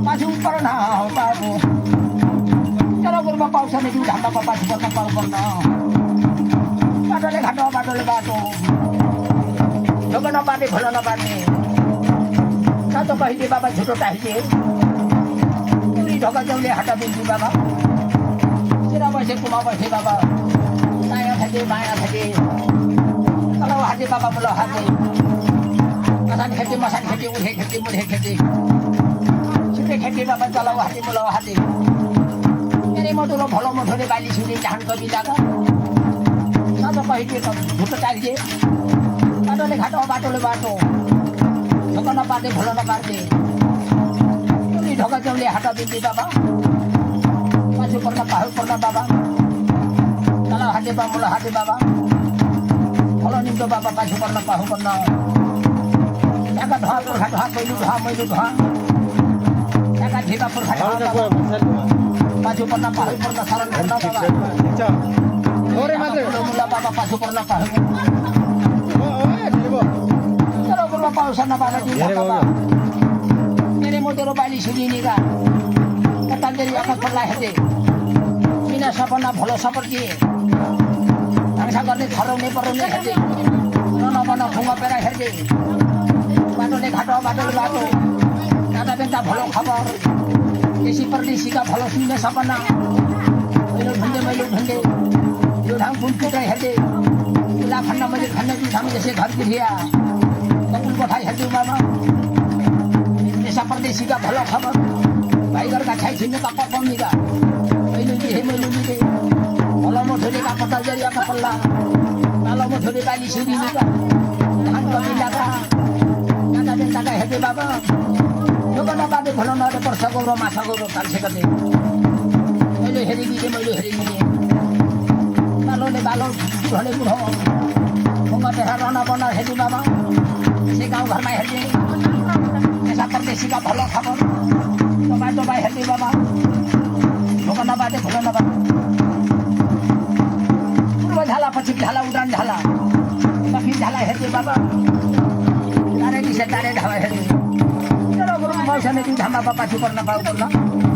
पाछू पर्न पाएको तर गुरुमा पाउँछ नि घाटामा पाछू पर्न पाउनुपर्न बाटोले घाटो बाटोले बाटो ढोका नपार्ने खोला नपार्ने सातो कहिले बाबा झुटो टाइले ढोका जाउले हाटा बिन्छु बाबा चिरा बसे कुमा बसे बाबा माया खाजे kalau hati bapak belah hati masan kheti uhe kheti sudah kheti bapak kalau hati belah hati ini motor bhalo motor bali suri jahan ko bilaga satu kahiti to bhuto taije batole bato ढोका नपार्ने भोला नपार्ने उनी ढोका जाउले हाटा बिन्दी बाबा मासु पर्न पाहु पर्न बाबा तल हाटे बा मुला हाटे बाबा फलो निम्तो बाबा पाछू पर्न पाहु पर्न याका धुवा पुर्खा धुवा मैलु धुवा याका ढिका पुर्खा धुवा पाछू पर्न पाहु पर्न शरण पर्न बाबा मुला बाबा पाछू पर्न पाहु पाउँछ नपाएर मेरे मोटरो बाली सुनिनेका कतान्देरी अकत पर्ला हेर्दै बिना सपना भलो सपर दिए भान्सा गर्ने खराउने पराउने हेर्दै नबन खुङ्गा पेरा हेर्दै बाटोले घाटो बाटोले बाटो दादा बेन्ता भलो खबर देशी परदेशीका भलो सुन्ने सपना मैले ढुन्डे यो ढाङ फुल कुट्रै हेर्दै ला खन्न मैले खन्न जुठाम जसै घर पुगिया पठाई हेर्दै बाबा देशा परदेशीका भलो खबर भाइगरका छाइ छिन्नेका पपमीका मैले भलो मोठोलेका पतालजरियाका पल्ला कालो मोठोले बाली सुरिनेका धान कमिलाका दादा बेन्ताका हेर्दै बाबा ढोका नपार्ने भलो नरे पर्छ गौरव माछा गौरव ताल्छेका थिए मैले हेरिदिएँ बालोले बालो बुढोले बुढो खुङ्गा पेरा रना बना हेर्दै बाबा से गाउँघरमा हेर्ने देशा परदेशीका भलो खबर दबाई हेर्ने बाबा ढोका नपार्ने भलो नपार्ने पूर्व झाला पश्चिम झाला उडान झाला दक्षिण झाला हेर्ने बाबा तारे दिशा तारे ढावा हेर्ने तर गुरुङ भविष्य ढामा बाबा छु पर्न पाउँ